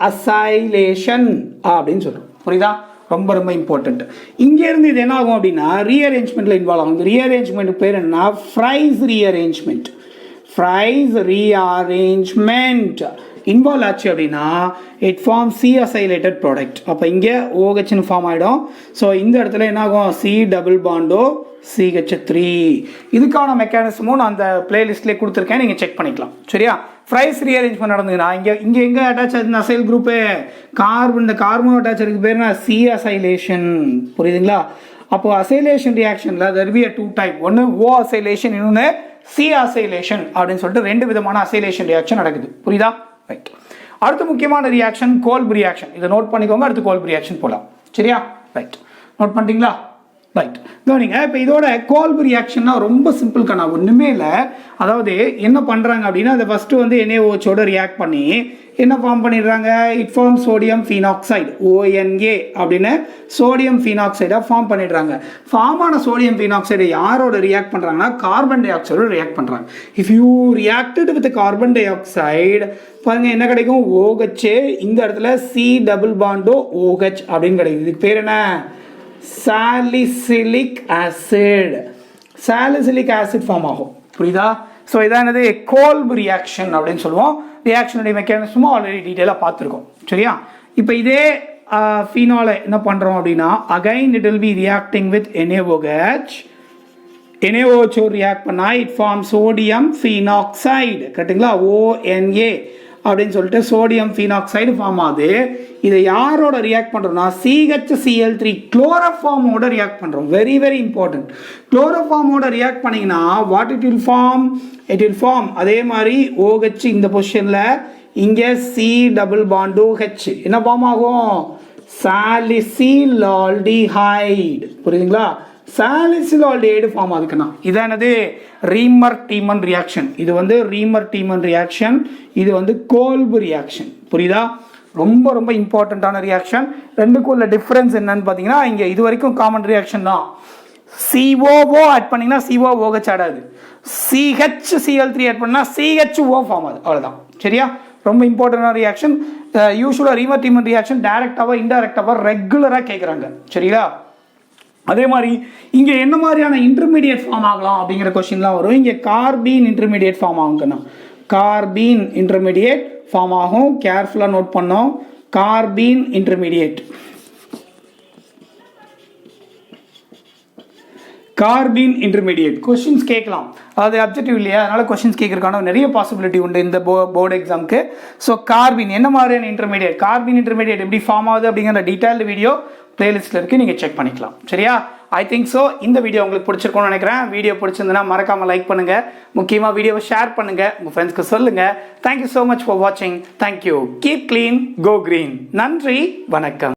அசைலேஷன் அப்படின்னு சொல்றோம். புரியுதா? ரொம்ப ரொம்ப இம்பார்ட்டன்ட். இங்க இருந்து இது என்ன ஆகும் அப்படின்னா ரீஅரேஞ்ச்மெண்ட்ல இன்வால்வ் ஆகும். ரீஅரேஞ்ச்மெண்ட் பேர் என்ன? Fries rearrangement. Fries rearrangement involve ஆச்சு அப்படின்னா it form C acylated product. அப்போ இங்கே OHன்னு ஃபார்ம் ஆகிடும். ஸோ இந்த இடத்துல என்ன ஆகும்? C டபுள் பாண்டோ CH3. இதுக்கான மெக்கானிசமும் நான் அந்த பிளேலிஸ்ட்லேயே கொடுத்துருக்கேன், நீங்கள் செக் பண்ணிக்கலாம். சரியா? ஃப்ரைஸ் ரீஅரேஞ்ச்மெண்ட் நடந்ததுன்னா இங்கே எங்கே அட்டாச் ஆகுது அசைல் குரூப்பு? கார்பன். இந்த கார்பன் அட்டாச் ஆகிறதுக்கு பேர் என்ன? C அசைலேஷன். புரியுதுங்களா? அப்போ அசைலேஷன் ரியாக்ஷனில் there will be a two type. ஒன்று O அசைலேஷன், இன்னொன்று C அசைலேஷன் அப்படின்னு சொல்லிட்டு ரெண்டு விதமான அசைலேஷன் ரியாக்ஷன் நடக்குது. புரியுதா? ரைட். அடுத்த முக்கியமான ரியாக்ஷன் கோல்ப் ரியாக்ஷன். இதை நோட் பண்ணிக்கோங்க. அடுத்து கோல்ப் ரியாக்ஷன் போகலாம். சரியா? ரைட். நோட் பண்ணிட்டீங்களா? ரைட். கவனிங்க. இப்போ இதோட கோல்ப் ரியாக்ஷன்னா ரொம்ப சிம்பிள் கண்ணா. ஒன்றுமே இல்லை. அதாவது என்ன பண்ணுறாங்க அப்படின்னா அதை ஃபஸ்ட்டு வந்து NaOHோட ரியாக்ட் பண்ணி என்ன ஃபார்ம் பண்ணிடுறாங்க? It form sodium phenoxide ONA அப்படின்னு சோடியம் ஃபீனாக்சைடாக ஃபார்ம் பண்ணிடுறாங்க. ஃபார்ம் ஆன சோடியம் ஃபீனாக்சைடை யாரோட ரியாக்ட் பண்ணுறாங்கன்னா கார்பன் டை ஆக்சைடோட ரியாக்ட் பண்ணுறாங்க. If you reacted with carbon dioxide பாருங்க என்ன கிடைக்கும்? OH. இந்த இடத்துல C டபுள் பாண்டோ OH அப்படின்னு கிடைக்குது. இதுக்கு பேர் என்ன? Salicylic acid. Salicylic acid form ஆகும். புரியுதா? ஸோ இதானது கோல்ப் ரியாக்ஷன் அப்படின்னு சொல்லுவோம். ரியாக்ஷனுடைய மெக்கானிசமும் ஆல்ரெடி டீட்டெயிலாக பார்த்துருக்கோம். சரியா? இப்போ இதே ஃபீனாலை என்ன பண்ணுறோம் அப்படின்னா again it will be reacting with NaOH. NaOH react பண்ணால் இட் ஃபார்ம் சோடியம் ஃபீனாக்சைடு. கரெக்டுங்களா? ONA அப்படின்னு சொல்லிட்டு சோடியம் ஃபீனாக்சைடு ஃபார்ம் ஆகுது. இதை யாரோட ரியாக்ட் பண்ணுறோம்னா CHCl3 குளோரோஃபார்மோட ரியாக்ட் பண்ணுறோம். Very very important. குளோரோஃபார்மோட ரியாக்ட் பண்ணிங்கன்னா what it will form? It will form அதே மாதிரி OH இந்த பொசிஷனில் இங்கே C டபுள் பாண்டோ H என்ன ஃபார்ம் ஆகும்? சாலிசிலால்டிஹைடு. புரியுதுங்களா? சாலிசிலால்டிஹைடு ஃபார்ம் ஆகுதுக்குண்ணா. இதானது ரீமர் டீமன் ரியாக்ஷன். இது வந்து ரீமர் டீமன் ரியாக்ஷன். இது வந்து கோல்ப் ரியாக்ஷன். புரியுதா? ரொம்ப ரொம்ப இம்பார்ட்டண்ட்டான ரியாக்ஷன். ரெண்டுக்கும் உள்ள டிஃப்ரென்ஸ் என்னன்னு பார்த்தீங்கன்னா இங்கே இது வரைக்கும் காமன் ரியாக்ஷன் தான். COO ஆட் பண்ணிங்கன்னா COOH ஆட் ஆகுது. CHCl3 ஆட் பண்ணால் CHO ஃபார்ம் ஆகுது. அவ்வளோதான். சரியா? ரொம்ப இம்பார்ட்டண்டான ரியாக்ஷன். யூஸ்வலாக ரீமர் டீமன் ரியாக்ஷன் டைரக்டாக இன்டைரக்டாக ரெகுலராக கேட்குறாங்க. சரிங்களா? அதே மாதிரி இங்கே என்ன மாதிரியான இன்டர்மீடியட் ஃபார்ம் ஆகலாம் அப்படிங்கிற கொஸ்டின்லாம் வரும். இங்கே கார்பீன் இன்டர்மீடியட் ஃபார்ம் ஆகுங்கண்ணா. கார்பீன் இன்டர்மீடியட் ஃபார்ம் ஆகும். கேர்ஃபுல்லாக நோட் பண்ணோம். Carbene intermediate. Carbene intermediate questions கேட்கலாம். அது அப்ஜெக்டிவ் இல்லையா? அதனால் கொஸ்டின்ஸ் கேட்கறதுக்கான நிறைய பாசிபிலிட்டி உண்டு இந்த போர்டு எக்ஸாமுக்கு. ஸோ கார்பீன் என்ன மாதிரியான இன்டர்மீடியட், கார்பீன் இன்டர்மீடியட் எப்படி ஃபார்ம் ஆகுது அப்படிங்கிற டீட்டெயில்டு வீடியோ பிளேலிஸ்ட்டில் இருக்குது, நீங்கள் செக் பண்ணிக்கலாம். சரியா? ஐ திங்க் ஸோ இந்த வீடியோ உங்களுக்கு பிடிச்சிருக்கும்னு நினைக்கிறேன். வீடியோ பிடிச்சிருந்ததுன்னா மறக்காமல் லைக் பண்ணுங்கள். முக்கியமாக வீடியோவை ஷேர் பண்ணுங்கள், உங்கள் ஃப்ரெண்ட்ஸ்க்கு சொல்லுங்கள். தேங்க்யூ ஸோ மச் ஃபார் வாட்சிங். தேங்க்யூ. கீப் க்ளீன், கோ க்ரீன். நன்றி, வணக்கம்.